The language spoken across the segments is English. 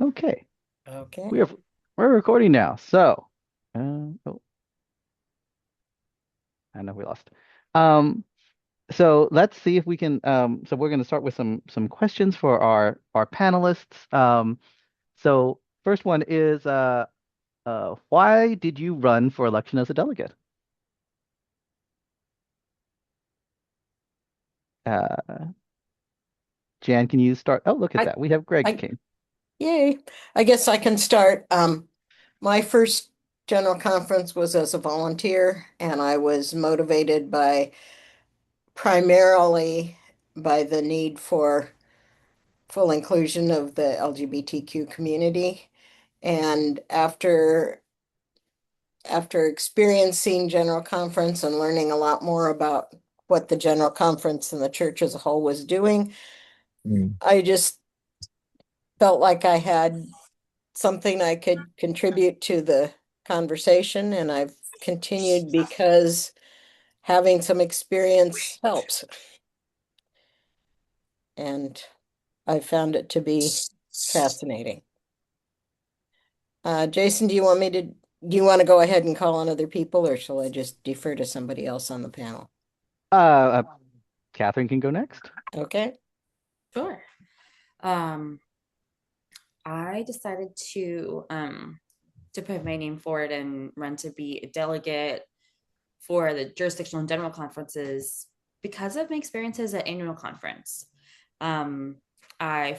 Okay, Okay. we have we're recording now. So, oh, I know we lost. Um, so let's see if we can. So we're going to start with some questions for our panelists. So first one is, why did you run for election as a delegate? Uh, Jan, can you start? Oh, look at I, that. We have Greg I, came. yay. I guess I can start. My first general conference was as a volunteer, and I was motivated primarily by the need for full inclusion of the LGBTQ community. And after experiencing general conference and learning a lot more about what the general conference and the church as a whole was doing, Mm. I just felt like I had something I could contribute to the conversation, and I've continued because having some experience helps. And I found it to be fascinating. Jason, do you want to go ahead and call on other people, or shall I just defer to somebody else on the panel? Uh, Catherine can go next. Okay. Sure. Um, I decided to put my name forward and run to be a delegate for the jurisdictional and general conferences because of my experiences at annual conference. Um, I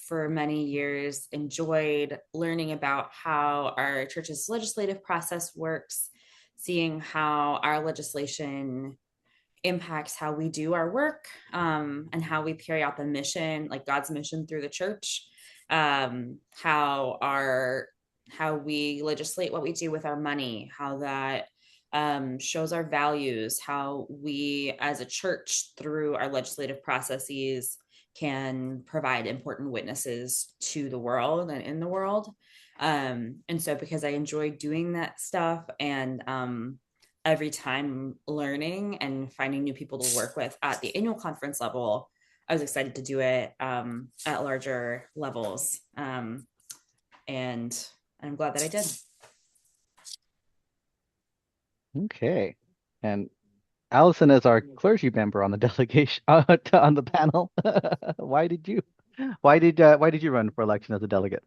for many years enjoyed learning about how our church's legislative process works, seeing how our legislation impacts how we do our work, and how we carry out the mission, like God's mission through the church. How we legislate what we do with our money, how that shows our values, how we as a church through our legislative processes can provide important witnesses to the world and in the world. And so because I enjoy doing that stuff and every time learning and finding new people to work with at the annual conference level, I was excited to do it at larger levels. And I'm glad that I did. Okay, and Allison is our clergy member on the delegation on the panel. Why did you? Why did you run for election as a delegate?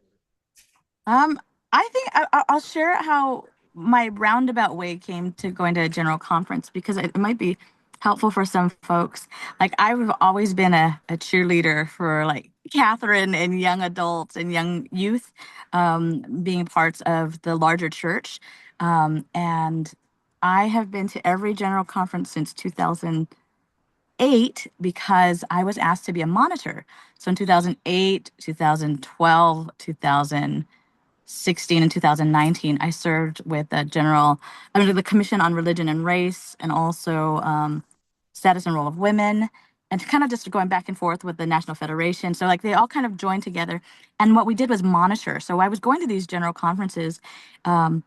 Um, I think I'll share how my roundabout way came to going to a general conference because it might be helpful for some folks. Like I've always been a cheerleader for like Catherine and young adults and young youth, being parts of the larger church. And I have been to every general conference since 2008 because I was asked to be a monitor. So in 2008, 2012, 2016 and 2019, I served with the under the Commission on Religion and Race, and also Status and Role of Women, and kind of just going back and forth with the National Federation. So like they all kind of joined together, and what we did was monitor. So I was going to these general conferences, um,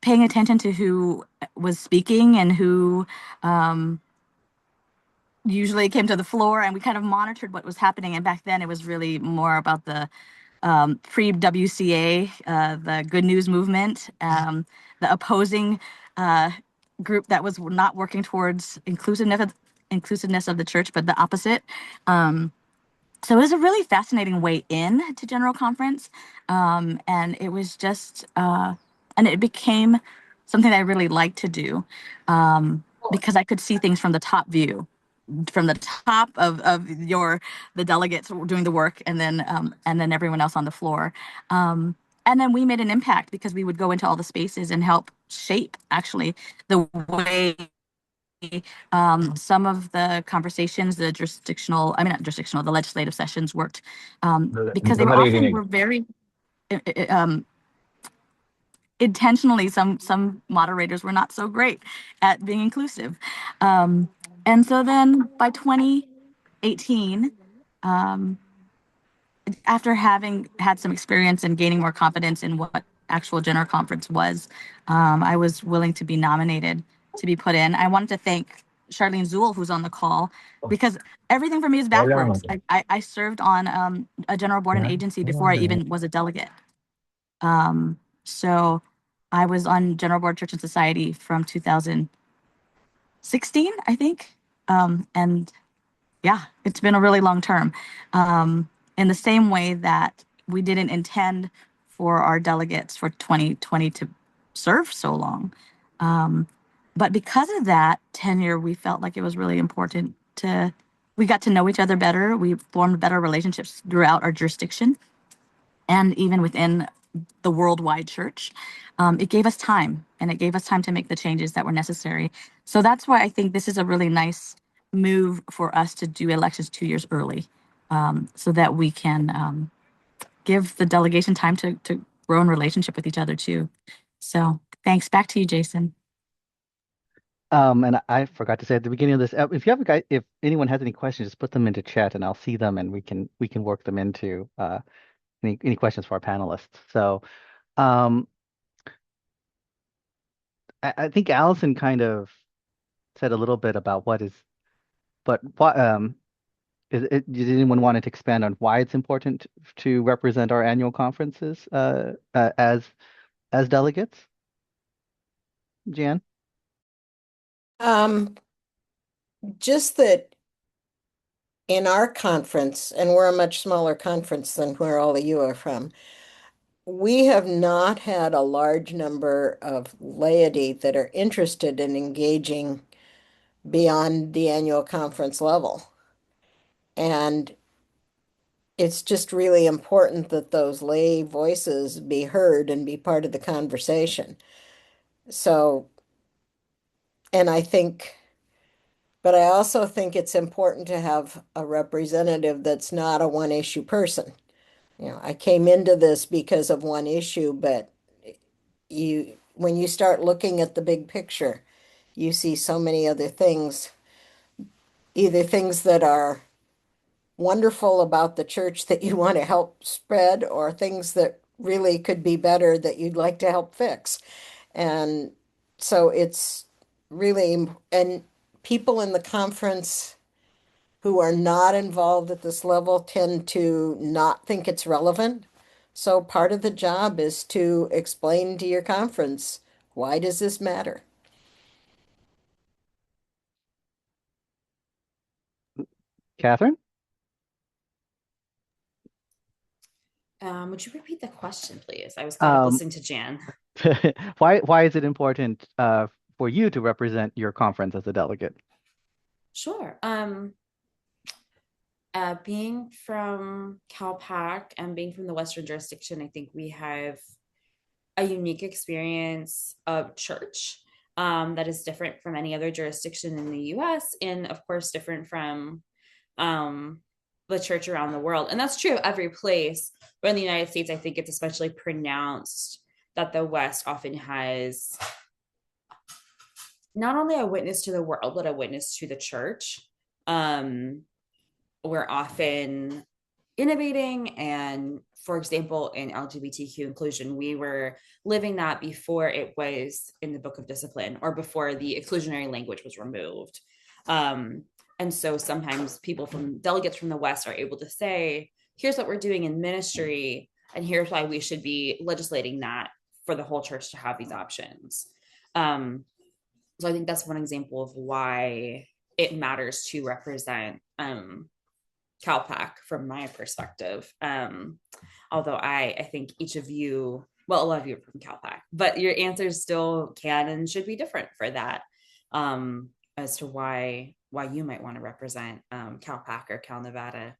paying attention to who was speaking and who usually came to the floor, and we kind of monitored what was happening. And back then, it was really more about the pre-WCA, the Good News Movement, the opposing uh, group that was not working towards inclusiveness of the church, but the opposite. Um, so it was a really fascinating way in to General Conference, and it was just, and it became something that I really liked to do, because I could see things from the top view, from the top of the delegates doing the work, and then everyone else on the floor. And then we made an impact because we would go into all the spaces and help shape actually the way some of the conversations, the jurisdictional, I mean, not jurisdictional, the legislative sessions worked, because they The were often narrating. were very um, intentionally, some moderators were not so great at being inclusive. Um, and so then by 2018, um, after having had some experience and gaining more confidence in what actual general conference was, I was willing to be nominated to be put in. I wanted to thank Charlene Zool, who's on the call, because everything for me is backwards. I served on a general board and agency before I even was a delegate. So I was on General Board Church and Society from 2016, I think. And yeah, it's been a really long term. In the same way that we didn't intend for our delegates for 2020 to serve so long. But because of that tenure, we felt like it was really important we got to know each other better. We formed better relationships throughout our jurisdiction and even within the worldwide church. It gave us time, and it gave us time to make the changes that were necessary. So that's why I think this is a really nice move for us to do elections 2 years early, so that we can give the delegation time to grow in relationship with each other too. So thanks. Back to you, Jason. And I forgot to say at the beginning of this, if anyone has any questions, just put them into chat and I'll see them and we can work them into any questions for our panelists. So um, I think Allison kind of said a little bit about but what did anyone want to expand on why it's important to represent our annual conferences as delegates? Jan? Just that in our conference, and we're a much smaller conference than where all of you are from, we have not had a large number of laity that are interested in engaging beyond the annual conference level. And it's just really important that those lay voices be heard and be part of the conversation. So, and but I also think it's important to have a representative that's not a one-issue person. I came into this because of one issue, but when you start looking at the big picture, you see so many other things, either things that are wonderful about the church that you want to help spread, or things that really could be better that you'd like to help fix. And so it's really, and people in the conference who are not involved at this level tend to not think it's relevant. So part of the job is to explain to your conference, why does this matter? Catherine? Would you repeat the question, please? I was kind of Um, listening to Jan. why is it important for you to represent your conference as a delegate? Sure. Being from CalPAC and being from the Western jurisdiction, I think we have a unique experience of church that is different from any other jurisdiction in the US, and of course different from the church around the world. And that's true of every place, but in the United States I think it's especially pronounced that the West often has not only a witness to the world but a witness to the church. We're often innovating, and for example in LGBTQ inclusion, we were living that before it was in the Book of Discipline or before the exclusionary language was removed. And so sometimes delegates from the West are able to say, here's what we're doing in ministry, and here's why we should be legislating that for the whole church to have these options. So I think that's one example of why it matters to represent CalPAC from my perspective. Although I think each of you, well, a lot of you are from CalPAC, but your answers still can and should be different for that, as to why you might want to represent CalPAC or Cal Nevada,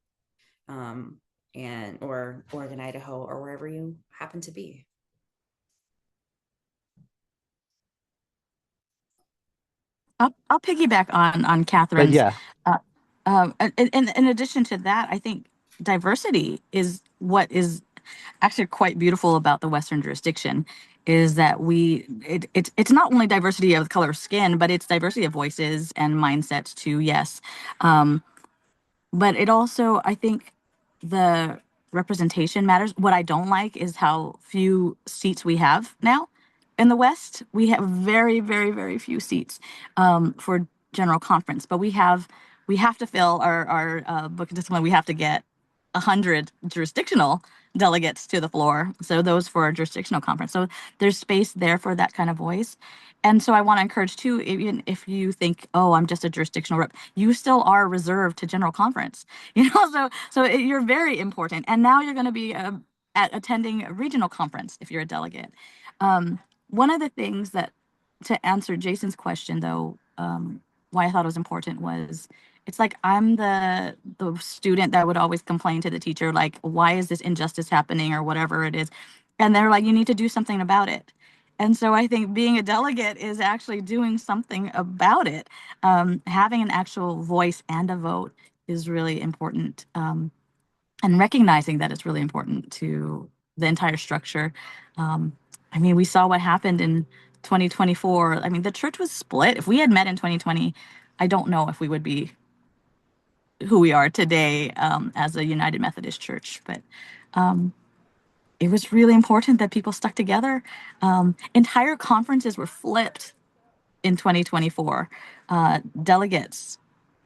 or Oregon, Idaho, or wherever you happen to be. I'll piggyback on Catherine's. Yeah. In addition to that, I think diversity is what is actually quite beautiful about the Western jurisdiction, is that it's not only diversity of color of skin, but it's diversity of voices and mindsets too. Yes. But it also, I think the representation matters. What I don't like is how few seats we have now in the West. We have very, very, very few seats for general conference, but we have to fill our book of discipline. We have to get 100 jurisdictional delegates to the floor. So those for our jurisdictional conference. So there's space there for that kind of voice. And so I want to encourage too, even if you think, oh, I'm just a jurisdictional rep, you still are reserved to general conference. You're very important. And now you're going to be at attending a regional conference if you're a delegate. One of the things that, to answer Jason's question though, why I thought it was important was, it's like I'm the student that would always complain to the teacher, like, why is this injustice happening or whatever it is? And they're like, you need to do something about it. And so I think being a delegate is actually doing something about it. Having an actual voice and a vote is really important. And recognizing that it's really important to the entire structure. I mean, we saw what happened in 2024. I mean, the church was split. If we had met in 2020, I don't know if we would be who we are today as a United Methodist Church. But it was really important that people stuck together. Entire conferences were flipped in 2024. Delegates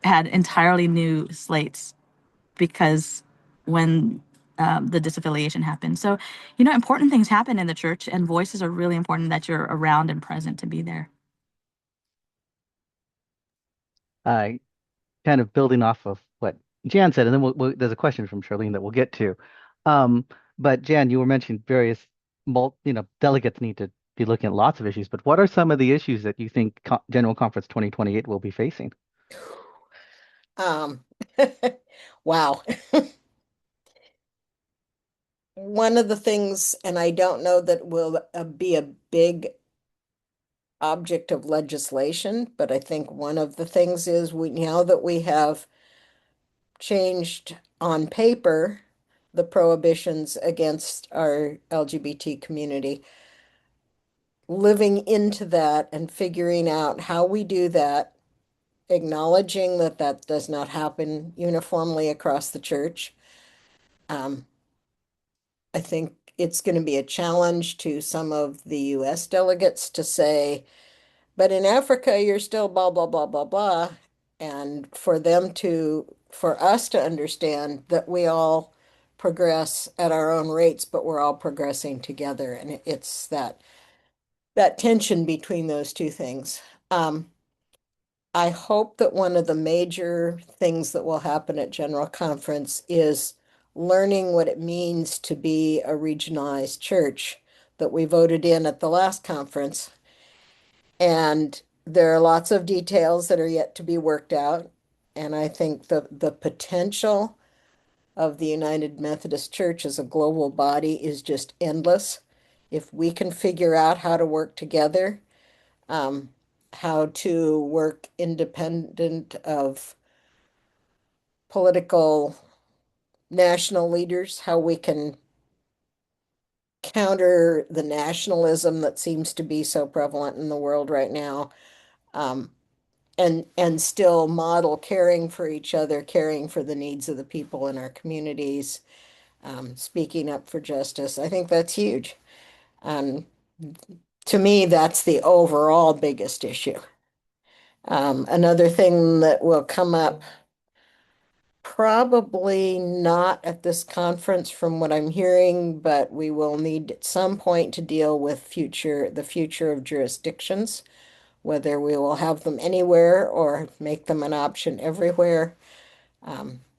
had entirely new slates because when the disaffiliation happened. So, important things happen in the church, and voices are really important, that you're around and present to be there. Kind of building off of what Jan said, and then there's a question from Charlene that we'll get to. But Jan, you were mentioning various, delegates need to be looking at lots of issues. But what are some of the issues that you think General Conference 2028 will be facing? Wow. One of the things, and I don't know that will be a big object of legislation, but I think one of the things is, now that we have changed on paper the prohibitions against our LGBT community, living into that and figuring out how we do that, acknowledging that that does not happen uniformly across the church. I think it's going to be a challenge to some of the US delegates to say, but in Africa, you're still blah, blah, blah, blah, blah. And for us to understand that we all progress at our own rates, but we're all progressing together. And it's that tension between those two things. I hope that one of the major things that will happen at General Conference is learning what it means to be a regionalized church that we voted in at the last conference. And there are lots of details that are yet to be worked out. And I think the potential of the United Methodist Church as a global body is just endless. If we can figure out how to work together, how to work independent of political national leaders, how we can counter the nationalism that seems to be so prevalent in the world right now, and still model caring for each other, caring for the needs of the people in our communities, speaking up for justice. I think that's huge. To me, that's the overall biggest issue. Another thing that will come up, probably not at this conference from what I'm hearing, but we will need at some point to deal with the future of jurisdictions, whether we will have them anywhere or make them an option everywhere.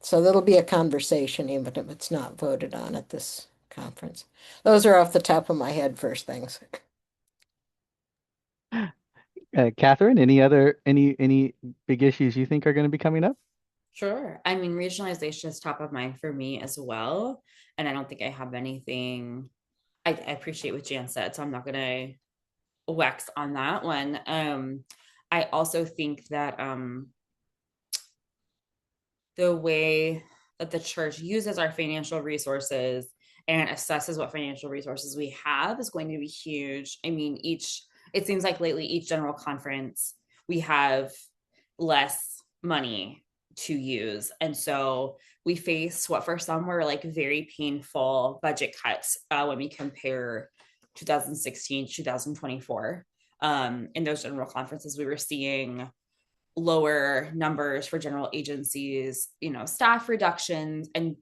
So that'll be a conversation, even if it's not voted on at this conference. Those are off the top of my head first things. Catherine, any big issues you think are going to be coming up? Sure. I mean, regionalization is top of mind for me as well. And I don't think I have anything. I appreciate what Jan said, so I'm not going to wax on that one. I also think that the way that the church uses our financial resources and assesses what financial resources we have is going to be huge. I mean, it seems like lately, each general conference, we have less money to use. And so we face what for some were like very painful budget cuts when we compare 2016 to 2024. In those general conferences, we were seeing lower numbers for general agencies, staff reductions, and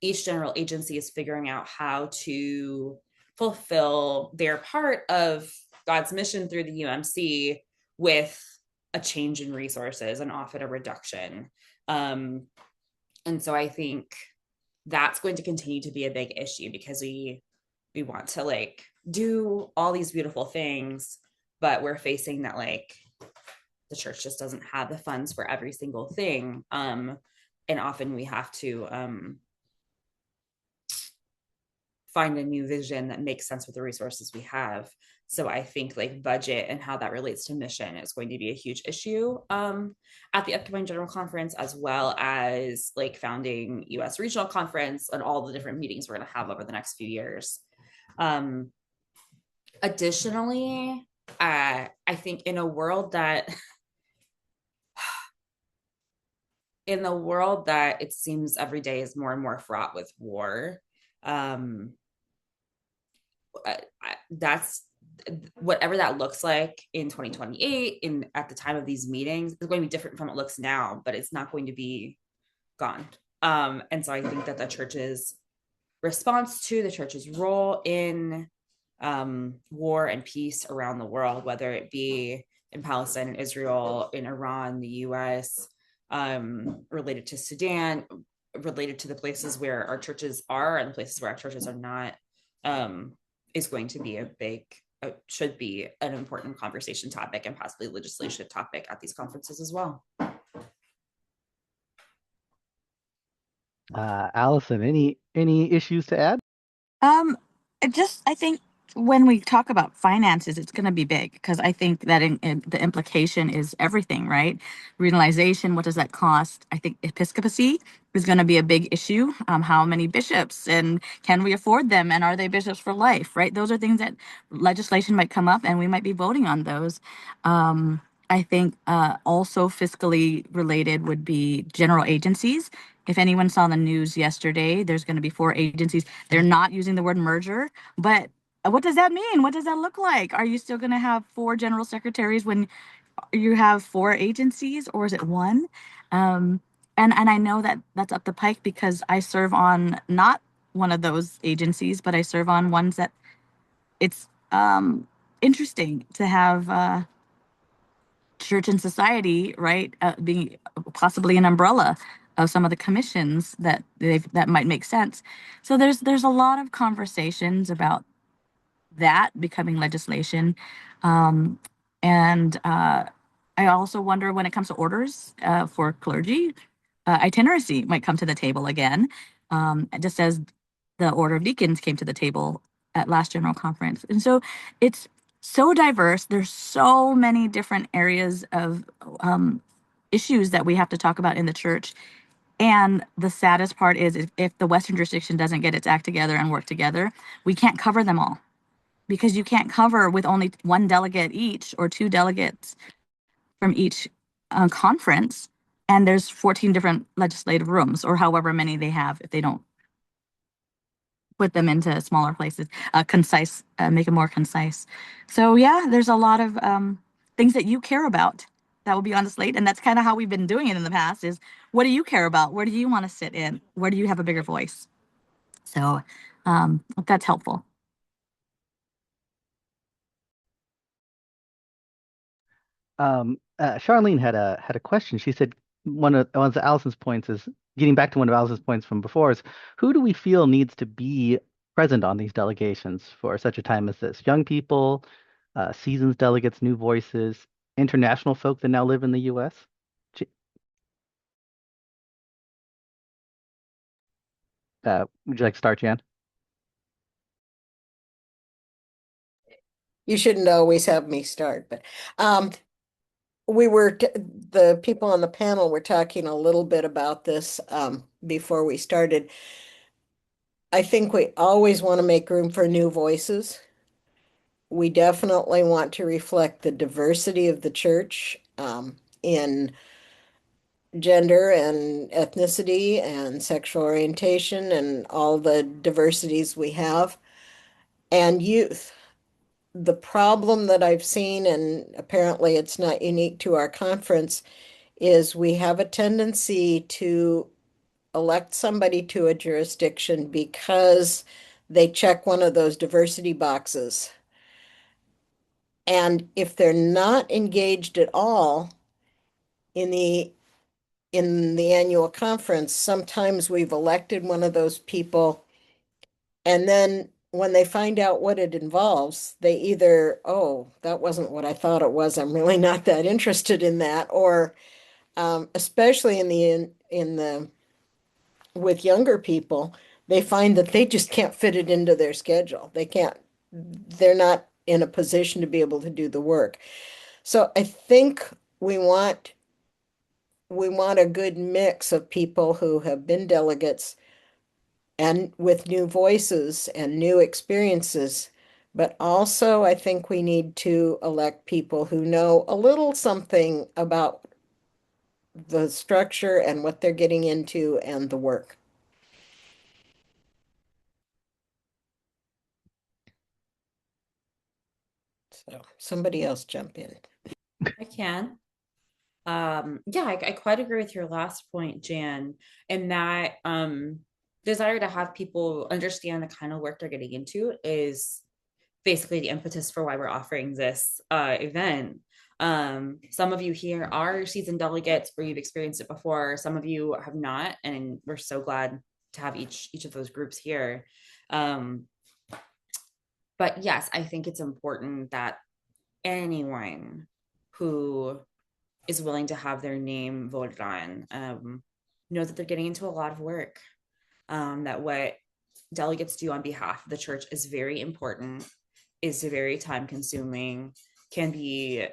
each general agency is figuring out how to fulfill their part of God's mission through the UMC with a change in resources and often a reduction. And so I think that's going to continue to be a big issue because we want to do all these beautiful things, but we're facing that the church just doesn't have the funds for every single thing. And often we have to find a new vision that makes sense with the resources we have. So I think budget and how that relates to mission is going to be a huge issue at the upcoming general conference, as well as founding US regional conference and all the different meetings we're going to have over the next few years. Additionally, I think in a world that it seems every day is more and more fraught with war, that's whatever that looks like in 2028 at the time of these meetings is going to be different from what it looks now, but it's not going to be gone. And so I think that the church's response to the church's role in war and peace around the world, whether it be in Palestine and Israel, in Iran, the US, related to Sudan, related to the places where our churches are and the places where our churches are not, is going to be should be an important conversation topic and possibly legislative topic at these conferences as well. Allison, any issues to add? I think when we talk about finances, it's going to be big because I think that the implication is everything, right? Regionalization, what does that cost? I think episcopacy is going to be a big issue. How many bishops and can we afford them? And are they bishops for life, right? Those are things that legislation might come up and we might be voting on those. I think also fiscally related would be general agencies. If anyone saw the news yesterday, there's going to be 4 agencies. They're not using the word merger, but what does that mean? What does that look like? Are you still going to have 4 general secretaries when you have 4 agencies, or is it 1? And I know that that's up the pike because I serve on not one of those agencies, but I serve on ones that it's interesting to have church and society, right, being possibly an umbrella of some of the commissions that might make sense. So there's a lot of conversations about that becoming legislation, and I also wonder when it comes to orders for clergy, itinerancy might come to the table again, just as the Order of Deacons came to the table at last general conference, and so it's so diverse. There's so many different areas of issues that we have to talk about in the church. And the saddest part is if the Western jurisdiction doesn't get its act together and work together, we can't cover them all because you can't cover with only 1 delegate each or 2 delegates from each conference. And there's 14 different legislative rooms or however many they have if they don't put them into smaller places, concise, make it more concise. So yeah, there's a lot of things that you care about that will be on the slate. And that's kind of how we've been doing it in the past is what do you care about? Where do you want to sit in? Where do you have a bigger voice? So that's helpful. Charlene had a question. She said one of Allison's points is getting back to one of Allison's points from before is who do we feel needs to be present on these delegations for such a time as this? Young people, seasoned delegates, new voices, international folk that now live in the U.S. Would you like to start, Jan? You shouldn't always have me start, but the people on the panel were talking a little bit about this before we started. I think we always want to make room for new voices. We definitely want to reflect the diversity of the church in gender and ethnicity and sexual orientation and all the diversities we have, and youth. The problem that I've seen, and apparently it's not unique to our conference, is we have a tendency to elect somebody to a jurisdiction because they check one of those diversity boxes. And if they're not engaged at all in the annual conference, sometimes we've elected one of those people, and then when they find out what it involves, they either, oh, that wasn't what I thought it was. I'm really not that interested in that. Or especially in the with younger people, they find that they just can't fit it into their schedule. They're not in a position to be able to do the work. So I think we want we want a good mix of people who have been delegates and with new voices and new experiences. But also, I think we need to elect people who know a little something about the structure and what they're getting into and the work. So somebody else jump in. I can. Yeah, I quite agree with your last point, Jan, and that desire to have people understand the kind of work they're getting into is basically the impetus for why we're offering this event. Some of you here are seasoned delegates or you've experienced it before. Some of you have not, and we're so glad to have each of those groups here. But yes, I think it's important that anyone who is willing to have their name voted on know that they're getting into a lot of work. That what delegates do on behalf of the church is very important, is very time consuming, can be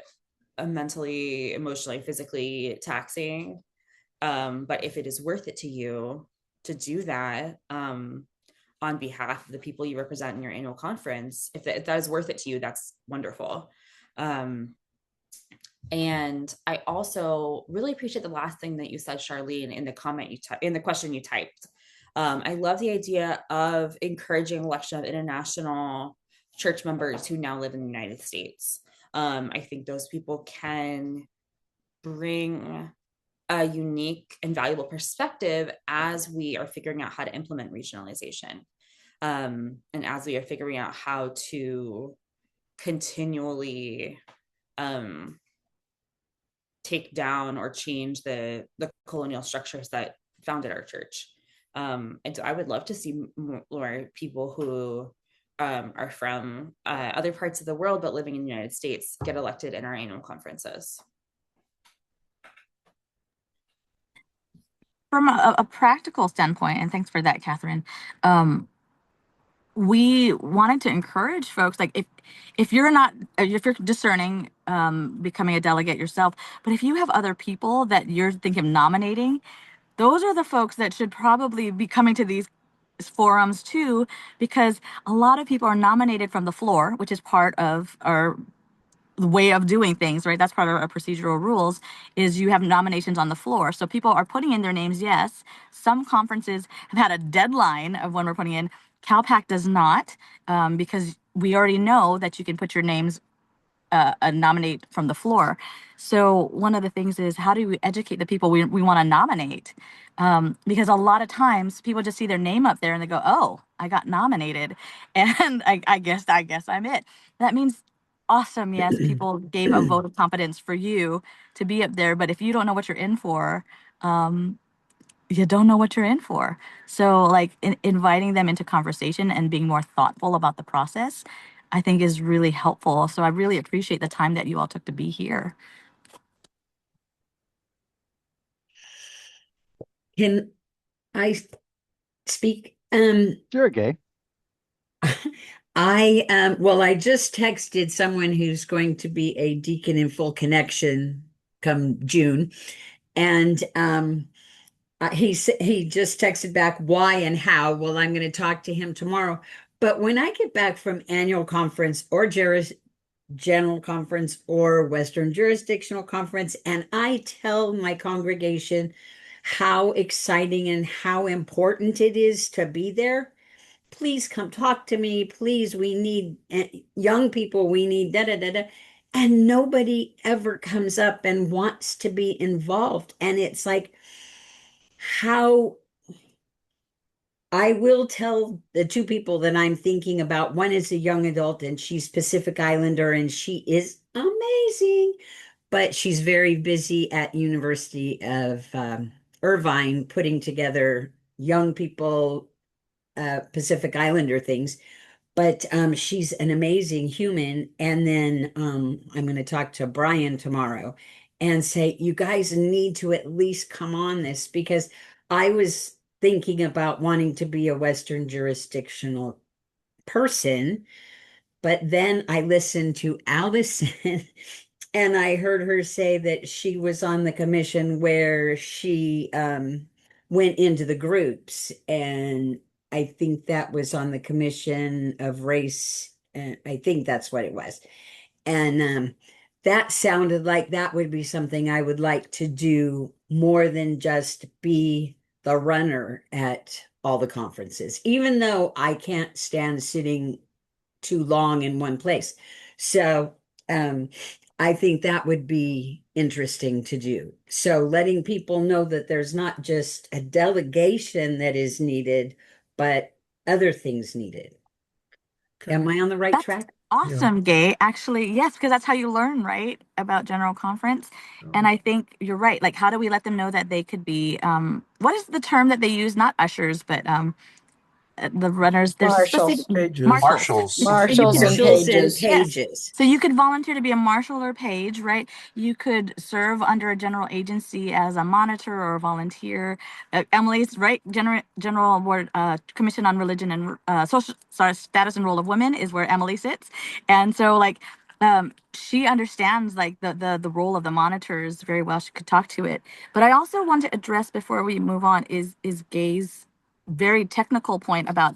mentally, emotionally, physically taxing. But if it is worth it to you to do that on behalf of the people you represent in your annual conference, if that is worth it to you, that's wonderful. And I also really appreciate the last thing that you said, Charlene, in the comment in the question you typed. I love the idea of encouraging election of international church members who now live in the United States. I think those people can bring a unique and valuable perspective as we are figuring out how to implement regionalization. And as we are figuring out how to continually take down or change the colonial structures that founded our church. And so I would love to see more people who are from other parts of the world but living in the United States get elected in our annual conferences. From a practical standpoint, and thanks for that, Catherine, we wanted to encourage folks, like if you're not, if you're discerning becoming a delegate yourself, but if you have other people that you're thinking of nominating, those are the folks that should probably be coming to these forums too, because a lot of people are nominated from the floor, which is part of our way of doing things, right? That's part of our procedural rules, is you have nominations on the floor. So people are putting in their names, yes. Some conferences have had a deadline of when we're putting in. CalPAC does not, because we already know that you can put your names nominate from the floor. So one of the things is, how do we educate the people we want to nominate? Because a lot of times people just see their name up there and they go, oh, I got nominated. And I guess I'm it. That means awesome. Yes, people gave a vote of confidence for you to be up there. But if you don't know what you're in for, you don't know what you're in for. So like inviting them into conversation and being more thoughtful about the process, I think is really helpful. So I really appreciate the time that you all took to be here. Can I speak? Sure, Gay. I just texted someone who's going to be a deacon in full connection come June, and he just texted back why and how. Well, I'm going to talk to him tomorrow. But when I get back from annual conference or general conference or Western Jurisdictional Conference, and I tell my congregation how exciting and how important it is to be there, please come talk to me. Please, we need young people. We need da da da da. and nobody ever comes up and wants to be involved. And it's like, how I will tell the two people that I'm thinking about. One is a young adult and she's Pacific Islander and she is amazing, but she's very busy at University of Irvine putting together young people, Pacific Islander things. But she's an amazing human. And then I'm going to talk to Brian tomorrow and say, you guys need to at least come on this, because I was thinking about wanting to be a Western jurisdictional person, but then I listened to Allison and I heard her say that she was on the commission where she went into the groups. And I think that was on the commission of race. And I think that's what it was. And that sounded like that would be something I would like to do more than just be the runner at all the conferences, even though I can't stand sitting too long in one place. So I think that would be interesting to do. So letting people know that there's not just a delegation that is needed, but other things needed. Am I on the right That's track? awesome, Gay. Actually, yes, because that's how you learn, right, about general conference. And I think you're right. Like, how do we let them know that they could be, what is the term that they use? Not ushers, but the runners, there's a specific Marshals. marshals. Marshals. So you Marshals can, and Marshals and pages. yes. pages. So you could volunteer to be a marshal or page, right? You could serve under a general agency as a monitor or a volunteer. Emily's right. General Award Commission on Religion and Social Status and Role of Women is where Emily sits, and so like she understands like the role of the monitors very well. She could talk to it. But I also want to address before we move on is Gay's very technical point about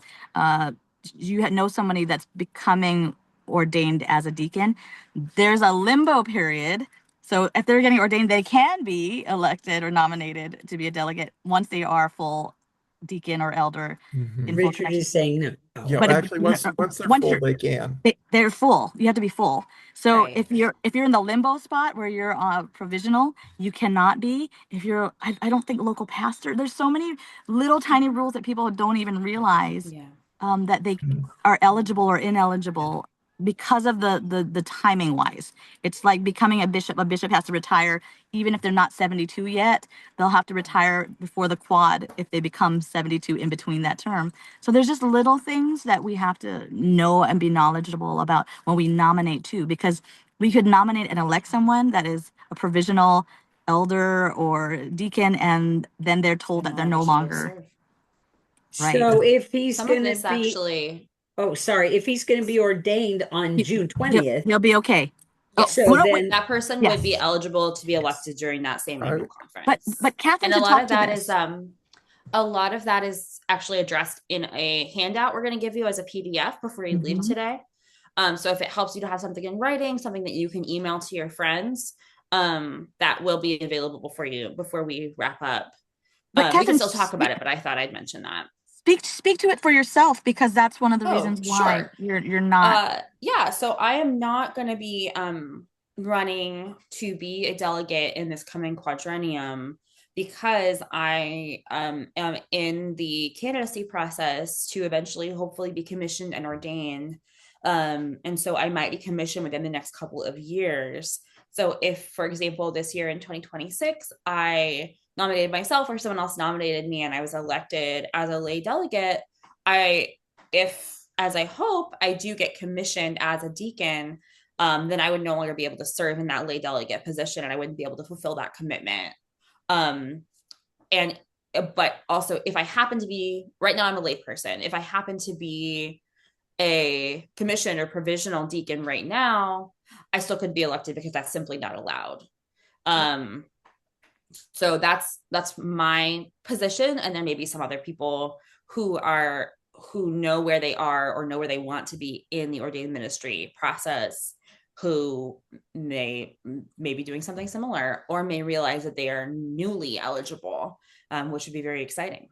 you know somebody that's becoming ordained as a deacon. There's a limbo period. So if they're getting ordained, they can be elected or nominated to be a delegate once they are full deacon or elder in full Richard connection. is saying no. Yeah, But actually, once they're once full, you're they can. they're full. You have to be full. So Right. if you're in the limbo spot where you're provisional, you cannot be. If you're, I don't think local pastor. There's so many little tiny rules that people don't even realize Yeah. that they are eligible or ineligible because of the timing wise. It's like becoming a bishop. A bishop has to retire even if they're not 72 yet. They'll have to retire before the quad if they become 72 in between that term. So there's just little things that we have to know and be knowledgeable about when we nominate too, because we could nominate and elect someone that is a provisional elder or deacon, and then they're told that they're no longer right. So if he's Some of going to this be, actually, oh, sorry, if he's going to be ordained on June He'll, 20th, he'll be okay. yes, so Well, no, then, that person yes. would be eligible to be elected during that same I- annual But conference. Catherine And a should lot talk of to that this. is a lot of that is actually addressed in a handout we're going to give you as a PDF before you leave Mhm. today. So if it helps you to have something in writing, something that you can email to your friends, that will be available for you before we wrap up. But We Catherine, can still talk about it, but I thought I'd mention that. speak to it for yourself, because that's one of the Oh, reasons why sure. you're not. Yeah, so I am not going to be running to be a delegate in this coming quadrennium because I am in the candidacy process to eventually hopefully be commissioned and ordained. And so I might be commissioned within the next couple of years. So if, for example, this year in 2026, I nominated myself or someone else nominated me and I was elected as a lay delegate, if as I hope I do get commissioned as a deacon, then I would no longer be able to serve in that lay delegate position and I wouldn't be able to fulfill that commitment. And but also if I happen to be, right now I'm a lay person, if I happen to be a commission or provisional deacon right now, I still could be elected because that's simply not allowed. So that's my position. And there may be some other people who know where they are or know where they want to be in the ordained ministry process, who may be doing something similar or may realize that they are newly eligible, which would be very exciting.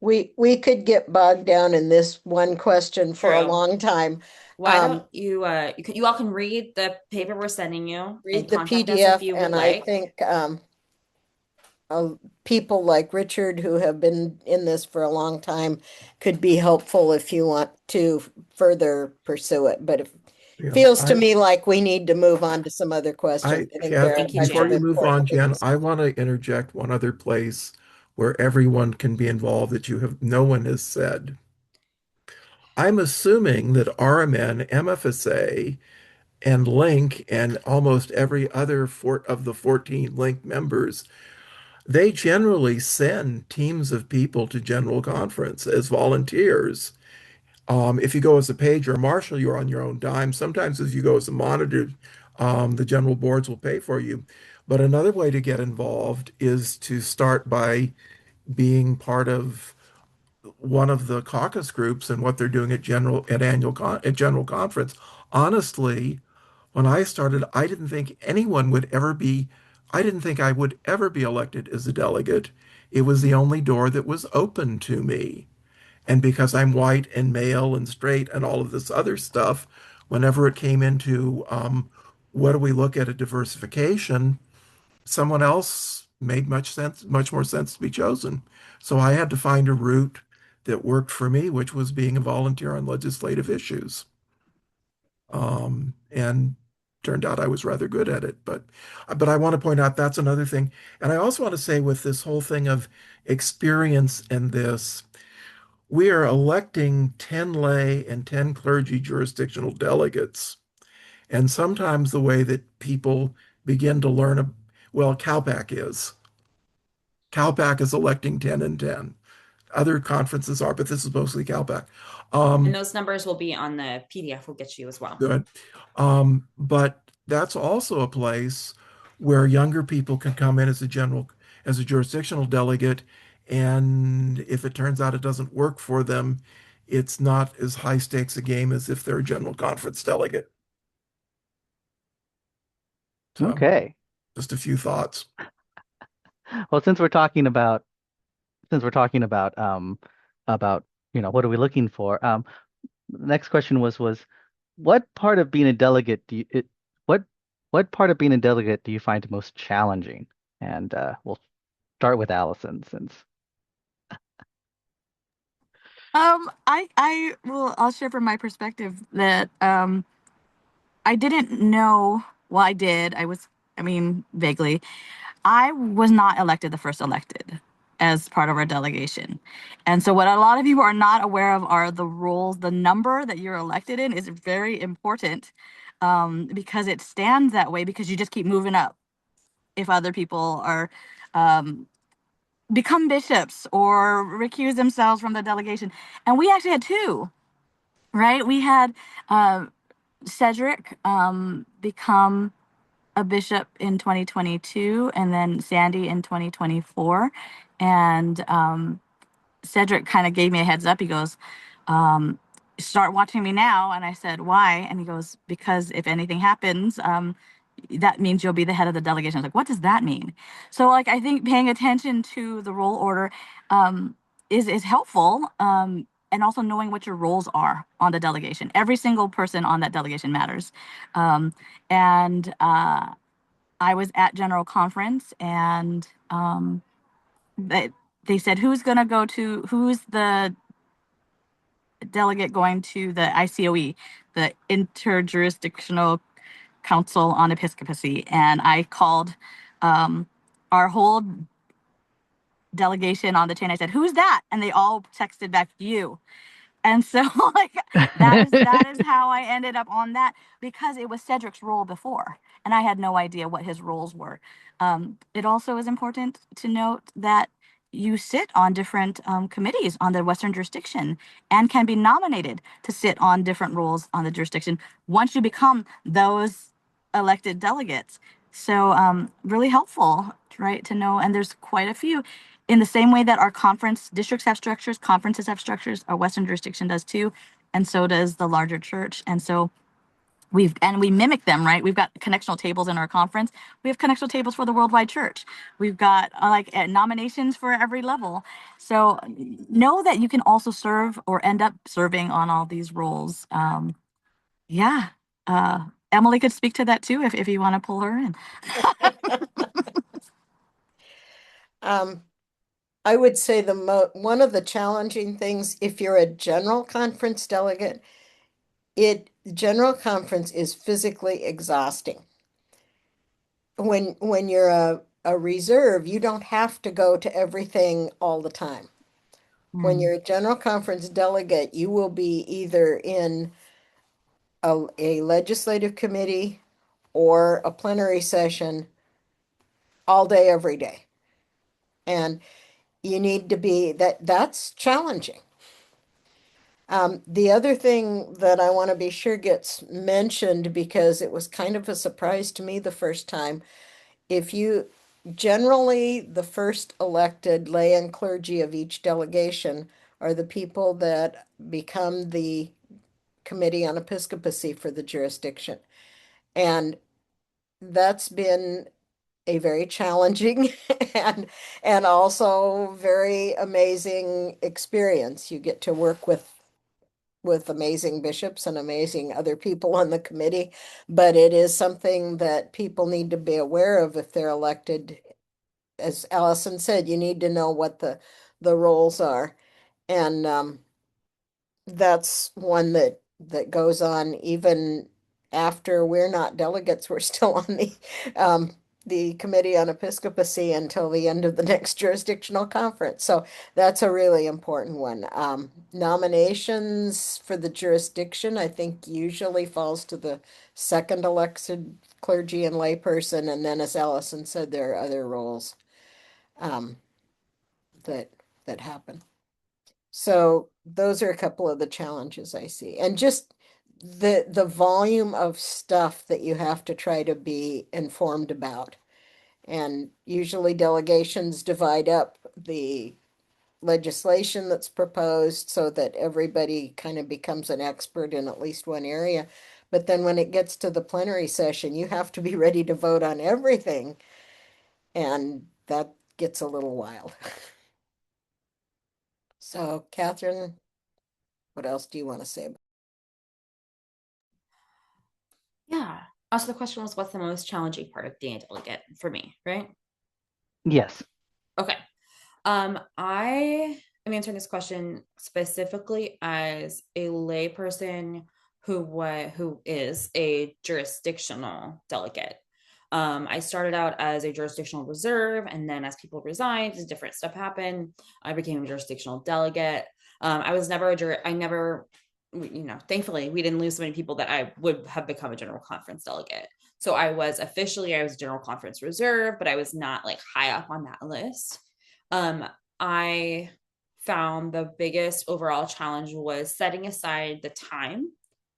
We could get bogged down in this one question for a True. long time. Why don't you all can read the paper we're sending you Read and the contact us if PDF, you would and I like. think people like Richard who have been in this for a long time could be helpful if you want to further pursue it. But it Yeah, feels to me like we need to move on to some other questions. I think there are a Thank you, bunch before of you Jan. move on, important Jen, things. I want to interject one other place where everyone can be involved that no one has said. I'm assuming that RMN, MFSA, and Link, and almost every other of the 14 Link members, they generally send teams of people to General Conference as volunteers. If you go as a page or marshal, you're on your own dime. Sometimes if you go as a monitor, the general boards will pay for you. But another way to get involved is to start by being part of one of the caucus groups and what they're doing at general conference. Honestly, when I started, I didn't think I would ever be elected as a delegate. It was the only door that was open to me. And because I'm white and male and straight and all of this other stuff, whenever it came into what do we look at diversification, someone else made much more sense to be chosen. So I had to find a route that worked for me, which was being a volunteer on legislative issues. And turned out I was rather good at it. But I want to point out that's another thing. And I also want to say with this whole thing of experience and this, we are electing 10 lay and 10 clergy jurisdictional delegates. And sometimes the way that people begin to learn, well, CalPAC is. CalPAC is electing 10 and 10. Other conferences are, but this is mostly CalPAC. And those numbers will be on the PDF we'll get you as well. Good. But that's also a place where younger people can come in as a jurisdictional delegate. And if it turns out it doesn't work for them, it's not as high stakes a game as if they're a general conference delegate. So Okay. just a few thoughts. Well, since we're talking about what are we looking for? The next question was what part of being a delegate what part of being a delegate do you find most challenging? And we'll start with Allison since I'll share from my perspective that I didn't know, well, I mean, vaguely. I was not elected the first elected as part of our delegation. And so what a lot of you are not aware of are the roles, the number that you're elected in is very important, because it stands that way because you just keep moving up if other people are um, become bishops or recuse themselves from the delegation. And we actually had two, right? We had Cedric become a bishop in 2022 and then Sandy in 2024. And Cedric kind of gave me a heads up. He goes, start watching me now. And I said, why? And he goes, because if anything happens, that means you'll be the head of the delegation. I was like, what does that mean? So like, I think paying attention to the role order is helpful. And also knowing what your roles are on the delegation. Every single person on that delegation matters. And I was at General Conference and they said, who's the delegate going to the ICOE, the Interjurisdictional Council on Episcopacy? And I called our whole delegation on the chain. I said, who's that? And they all texted back, you. And so like that is how I ended up on that because it was Cedric's role before and I had no idea what his roles were. It also is important to note that you sit on different committees on the Western jurisdiction and can be nominated to sit on different roles on the jurisdiction once you become those elected delegates. So really helpful, right, to know. And there's quite a few. In the same way that our conference districts have structures, conferences have structures, our Western jurisdiction does too, and so does the larger church. And so we mimic them, right? We've got connectional tables in our conference. We have connectional tables for the worldwide church. We've got nominations for every level. So know that you can also serve or end up serving on all these roles. Yeah. Emily could speak to that too if you want to pull her in. I would say one of the challenging things, if you're a general conference delegate, general conference is physically exhausting. When you're a reserve, you don't have to go to everything all the time. When you're a general conference delegate, you will be either in a legislative committee or a plenary session all day, every day. And you need to be that's challenging. The other thing that I want to be sure gets mentioned, because it was kind of a surprise to me the first time, if you generally the first elected lay and clergy of each delegation are the people that become the committee on episcopacy for the jurisdiction. And that's been a very challenging and also very amazing experience. You get to work with amazing bishops and amazing other people on the committee, but it is something that people need to be aware of if they're elected. As Allison said, you need to know what the roles are. And that's one that goes on even after we're not delegates. We're still on the Committee on Episcopacy until the end of the next jurisdictional conference. So that's a really important one. Nominations for the jurisdiction, I think, usually falls to the second elected clergy and layperson. And then, as Allison said, there are other roles um, that happen. So those are a couple of the challenges I see. And just the volume of stuff that you have to try to be informed about. And usually delegations divide up the legislation that's proposed so that everybody kind of becomes an expert in at least one area. But then when it gets to the plenary session, you have to be ready to vote on everything. And that gets a little wild. So, Catherine, what else do you want to say about? Yeah. Also, the question was, what's the most challenging part of being a delegate for me, right? Yes. Okay. I am answering this question specifically as a layperson who is a jurisdictional delegate. I started out as a jurisdictional reserve, and then as people resigned and different stuff happened, I became a jurisdictional delegate. I was never I never, thankfully we didn't lose so many people that I would have become a general conference delegate. So I was general conference reserve, but I was not like high up on that list. I found the biggest overall challenge was setting aside the time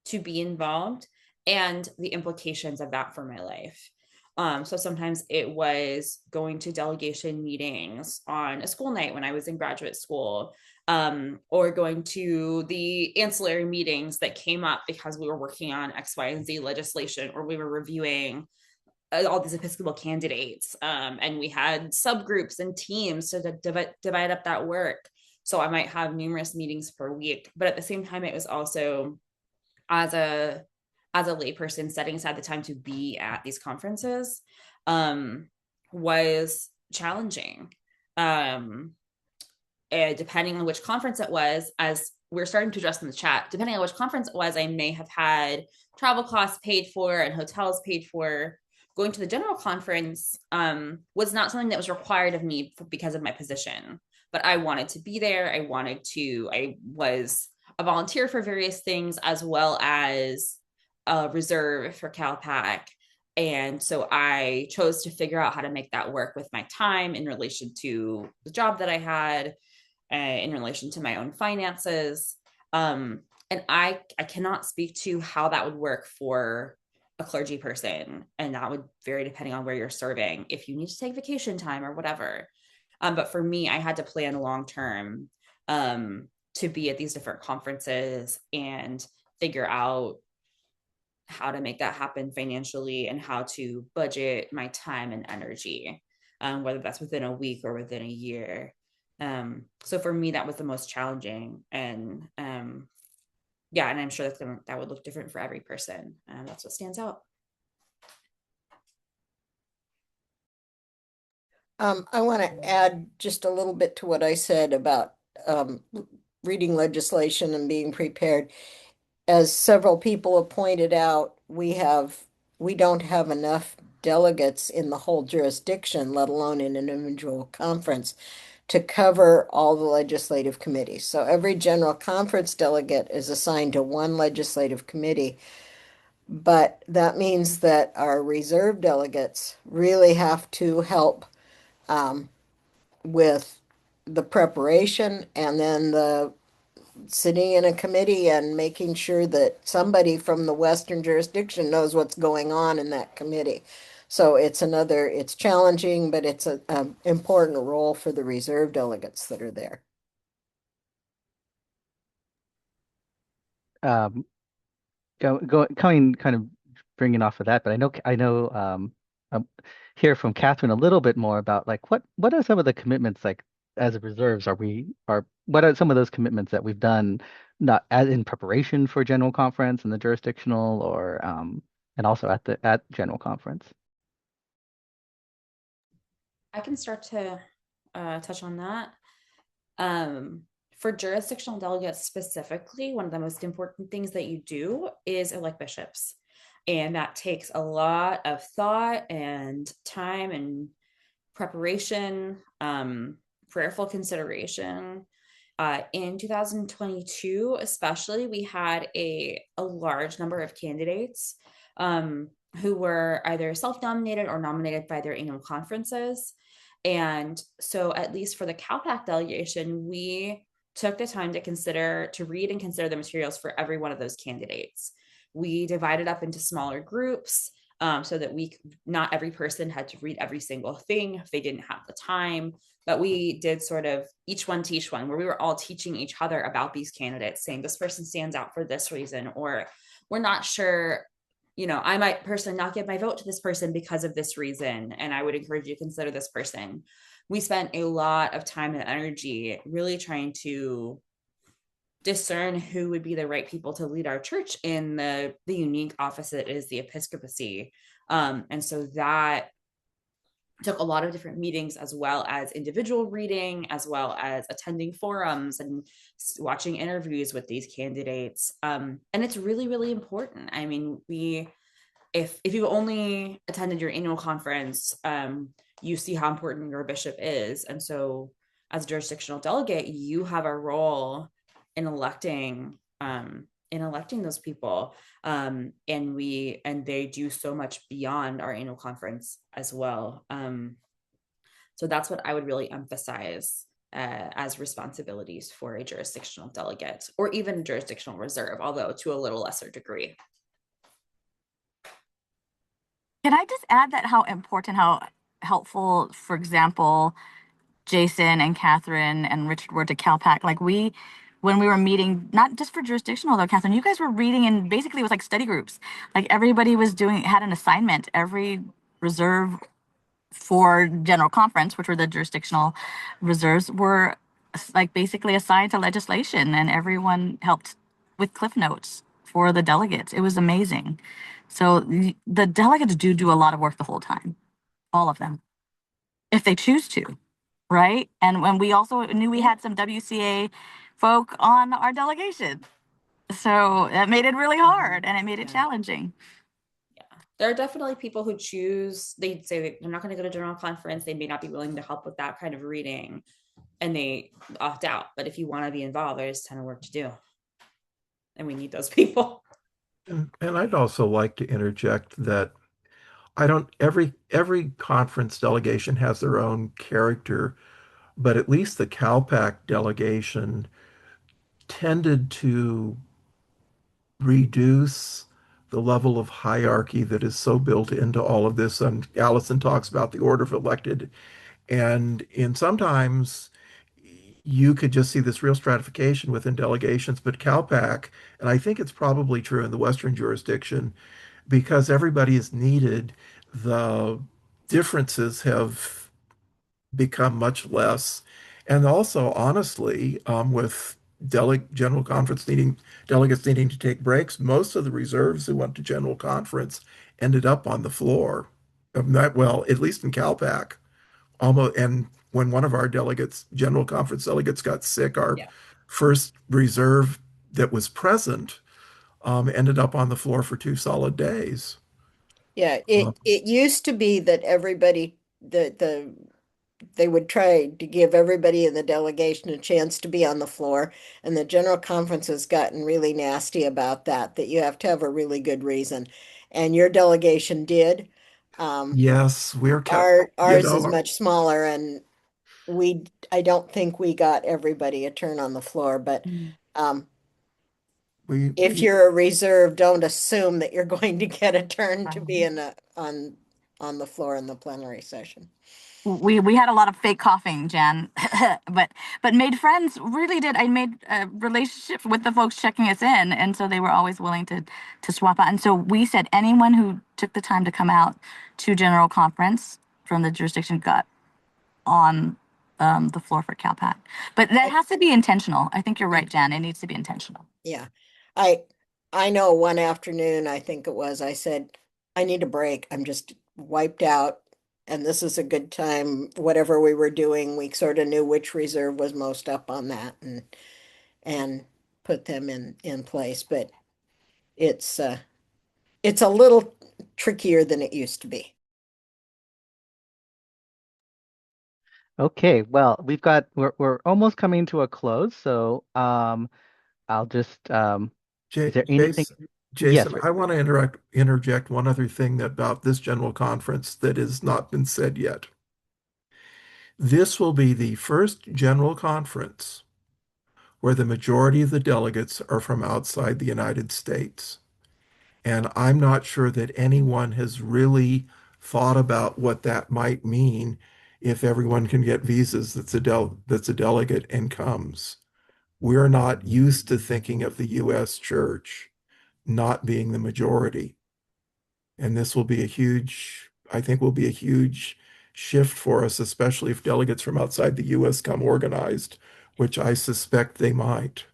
to be involved and the implications of that for my life. So sometimes it was going to delegation meetings on a school night when I was in graduate school, or going to the ancillary meetings that came up because we were working on X, Y, and Z legislation, or we were reviewing all these Episcopal candidates, and we had subgroups and teams to divide up that work. So I might have numerous meetings per week, but at the same time, it was also as a layperson setting aside the time to be at these conferences was challenging. Depending on which conference it was, as we're starting to address in the chat, depending on which conference it was, I may have had travel costs paid for and hotels paid for. Going to the general conference was not something that was required of me because of my position, but I wanted to be there. I was a volunteer for various things, as well as a reserve for CalPAC. And so I chose to figure out how to make that work with my time in relation to the job that I had, in relation to my own finances. And I cannot speak to how that would work for a clergy person. And that would vary depending on where you're serving, if you need to take vacation time or whatever. But for me, I had to plan long term to be at these different conferences and figure out how to make that happen financially and how to budget my time and energy, whether that's within a week or within a year. So for me, that was the most challenging. And yeah, and I'm sure that would look different for every person. That's what stands out. I want to add just a little bit to what I said about reading legislation and being prepared. As several people have pointed out, we don't have enough delegates in the whole jurisdiction, let alone in an individual conference, to cover all the legislative committees. So every general conference delegate is assigned to one legislative committee. But that means that our reserve delegates really have to help with the preparation and then the sitting in a committee and making sure that somebody from the Western jurisdiction knows what's going on in that committee. So it's challenging, but it's an important role for the reserve delegates that are there. Um, coming kind of bringing off of that, but I know hear from Catherine a little bit more about like what are some of the commitments like as a reserves are what are some of those commitments that we've done not as in preparation for general conference and the jurisdictional or and also at general conference. I can start to touch on that. For jurisdictional delegates specifically, one of the most important things that you do is elect bishops. And that takes a lot of thought and time and preparation, prayerful consideration. In 2022, especially, we had a large number of candidates who were either self-nominated or nominated by their annual conferences. And so, at least for the CalPAC delegation, we took the time to read and consider the materials for every one of those candidates. We divided up into smaller groups so that not every person had to read every single thing if they didn't have the time. But we did sort of each one teach one, where we were all teaching each other about these candidates, saying this person stands out for this reason, or we're not sure, I might personally not give my vote to this person because of this reason, and I would encourage you to consider this person. We spent a lot of time and energy really trying to discern who would be the right people to lead our church in the unique office that is the episcopacy. And so that took a lot of different meetings, as well as individual reading, as well as attending forums and watching interviews with these candidates. And it's really, really important. I mean, if you only attended your annual conference, you see how important your bishop is. And so as a jurisdictional delegate, you have a role in electing those people. And they do so much beyond our annual conference as well. So that's what I would really emphasize as responsibilities for a jurisdictional delegate, or even jurisdictional reserve, although to a little lesser degree. Can I just add that how important, how helpful, for example, Jason and Catherine and Richard were to CalPAC? Like when we were meeting, not just for jurisdictional though, Catherine, you guys were reading, and basically it was like study groups. Like everybody had an assignment. Every reserve for general conference, which were the jurisdictional reserves, were like basically assigned to legislation, and everyone helped with cliff notes for the delegates. It was amazing. So the delegates do a lot of work the whole time, all of them, if they choose to, right? And when we also knew we had some WCA folk on our delegation. So that made it really hard, and it made it challenging. There are definitely people who they say they're not going to go to general conference. They may not be willing to help with that kind of reading, and they opt out. But if you want to be involved, there's a ton of work to do. And we need those people. And I'd also like to interject that every conference delegation has their own character, but at least the CalPAC delegation tended to reduce the level of hierarchy that is so built into all of this. And Allison talks about the order of elected. And sometimes you could just see this real stratification within delegations. But CalPAC, and I think it's probably true in the Western jurisdiction, because everybody is needed, the differences have become much less. And also, honestly, with general conference needing delegates needing to take breaks, most of the reserves who went to general conference ended up on the floor. Well, at least in CalPAC, almost. And when one of our delegates, general conference delegates, got sick, our Yeah. first reserve that was present ended up on the floor for 2 solid days. Yeah, Um, it used to be that everybody they would try to give everybody in the delegation a chance to be on the floor, and the general conference has gotten really nasty about that, that you have to have a really good reason. And your delegation did. Um, yes, we're kept, you ours is know, much smaller, and I don't think we got everybody a turn on the floor, but Mm. um, we if you're a reserve, don't assume that you're going to get a turn to be on the floor in the plenary session. We had a lot of fake coughing, Jan, but made friends. Really did. I made relationships with the folks checking us in, and so they were always willing to swap out. And so we said anyone who took the time to come out to general conference from the jurisdiction got on the floor for CalPAC. But that has to be intentional. I think you're right, Jan. It needs to be intentional. Yeah. I I know one afternoon, I think it was, I said, I need a break. I'm just wiped out. And this is a good time. Whatever we were doing, we sort of knew which reserve was most up on that and put them in place. But it's it's a little trickier than it used to be. Okay, well, we're almost coming to a close, so I'll just is there anything? Yes, Jason, I want to interject one other thing about this general conference that has not been said yet. This will be the first general conference where the majority of the delegates are from outside the United States. And I'm not sure that anyone has really thought about what that might mean if everyone can get visas that's a delegate and comes. We're not used to thinking of the U.S. church not being the majority. And this will be I think will be a huge shift for us, especially if delegates from outside the U.S. come organized, which I suspect they might.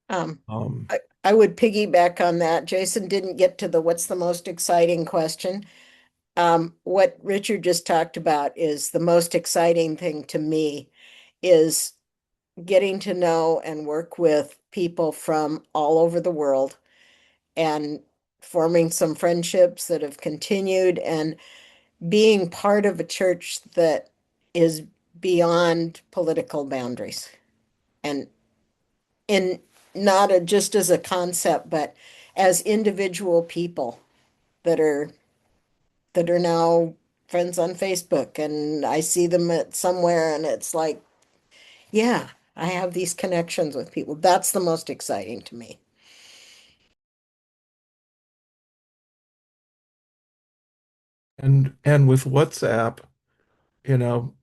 Um, Um, I would piggyback on that. Jason didn't get to the what's the most exciting question. What Richard just talked about is the most exciting thing to me is getting to know and work with people from all over the world and forming some friendships that have continued and being part of a church that is beyond political boundaries and in not just as a concept, but as individual people that are now friends on Facebook, and I see them at somewhere and it's like, yeah, I have these connections with people. That's the most exciting to me. and with WhatsApp, you know,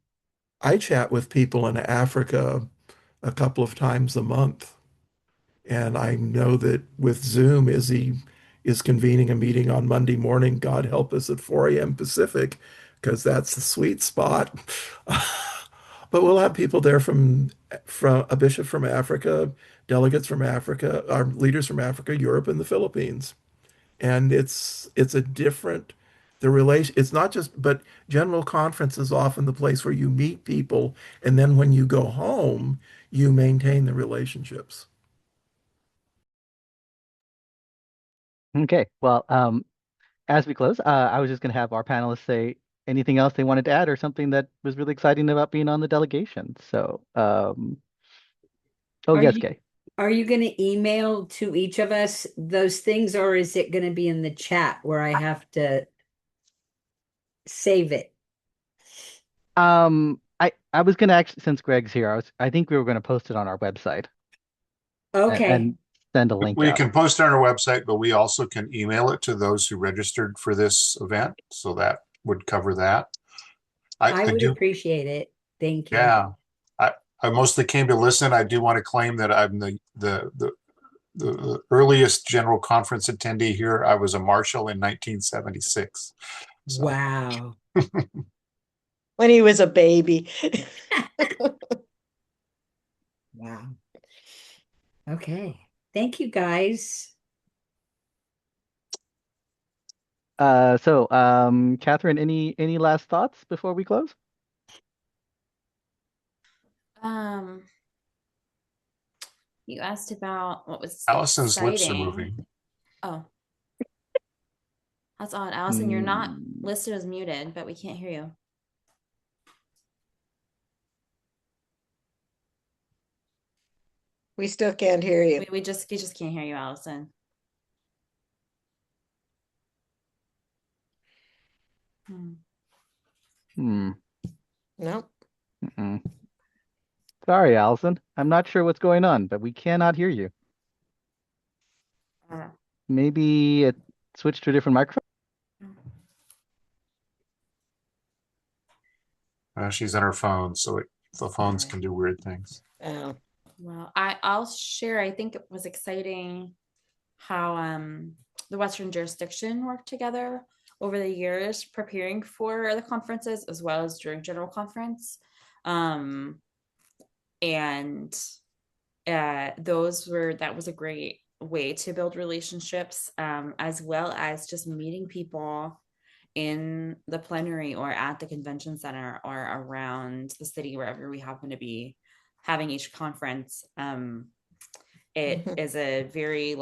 I chat with people in Africa a couple of times a month. And I know that with Zoom, Izzy is convening a meeting on Monday morning, God help us, at 4 a.m. Pacific, because that's the sweet spot. But we'll have people there from a bishop from Africa, delegates from Africa, our leaders from Africa, Europe, and the Philippines. And it's a different the relation it's not just but general conference is often the place where you meet people, and then when you go home, you maintain the relationships. okay. Well, as we close, I was just going to have our panelists say anything else they wanted to add or something that was really exciting about being on the delegation. So, oh Are yes, you Kay. are you going to email to each of us those things, or is it going to be in the chat where I have to save it? I was going to actually, since Greg's here, I think we were going to post it on our website Okay. and send a link We out. can post it on our website, but we also can email it to those who registered for this event. So that would cover that. I I would do. appreciate it. Thank you. Yeah. I mostly came to listen. I do want to claim that I'm the earliest general conference attendee here. I was a marshal in 1976. So Wow. When he was a baby. Wow. Okay. Thank you, guys. Catherine, any last thoughts before we close? Um, you asked about what was Allison's lips are exciting. moving. Oh, that's odd. Allison, you're not listed as muted, but we can't hear you. We still can't hear you. We just can't hear you, Allison. No. Mm-mm. Sorry, Allison. I'm not sure what's going on, but we cannot hear you. Maybe it switched to a different microphone. She's on her phone, so the phones can do weird things. Well, I'll share. I think it was exciting how the Western Jurisdiction worked together over the years, preparing for the conferences as well as during General Conference. And that was a great way to build relationships, as well as just meeting people in the plenary or at the convention center or around the city, wherever we happen to be having each conference. It is a very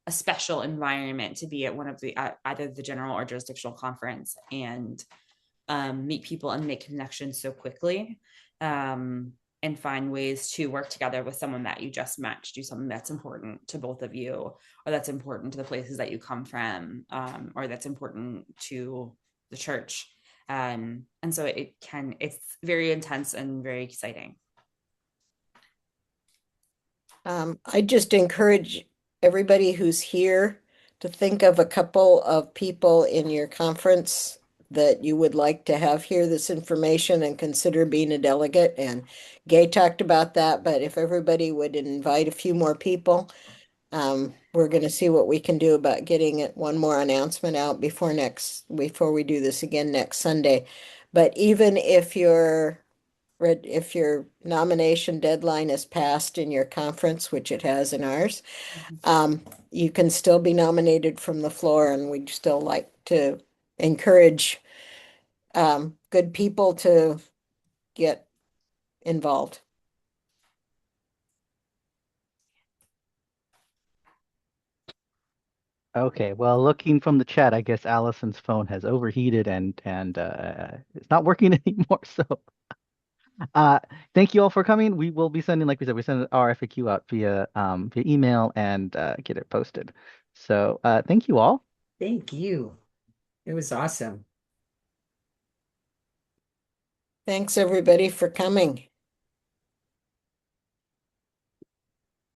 a special environment to be at one of the either the general or jurisdictional conference and meet people and make connections so quickly, and find ways to work together with someone that you just met to do something that's important to both of you, or that's important to the places that you come from, or that's important to the church. And so it's very intense and very exciting. I just encourage everybody who's here to think of a couple of people in your conference that you would like to have hear this information and consider being a delegate. And Gay talked about that, but if everybody would invite a few more people, we're going to see what we can do about getting one more announcement out before we do this again next Sunday. But even if your nomination deadline is passed in your conference, which it has in ours, you can still be nominated from the floor, and we'd still like to encourage good people to get involved. Okay, well, looking from the chat, I guess Allison's phone has overheated and it's not working anymore. So, thank you all for coming. We will be sending, like we said, we send our FAQ out via email and get it posted. So, thank you all. Thank you. It was awesome. Thanks, everybody, for coming.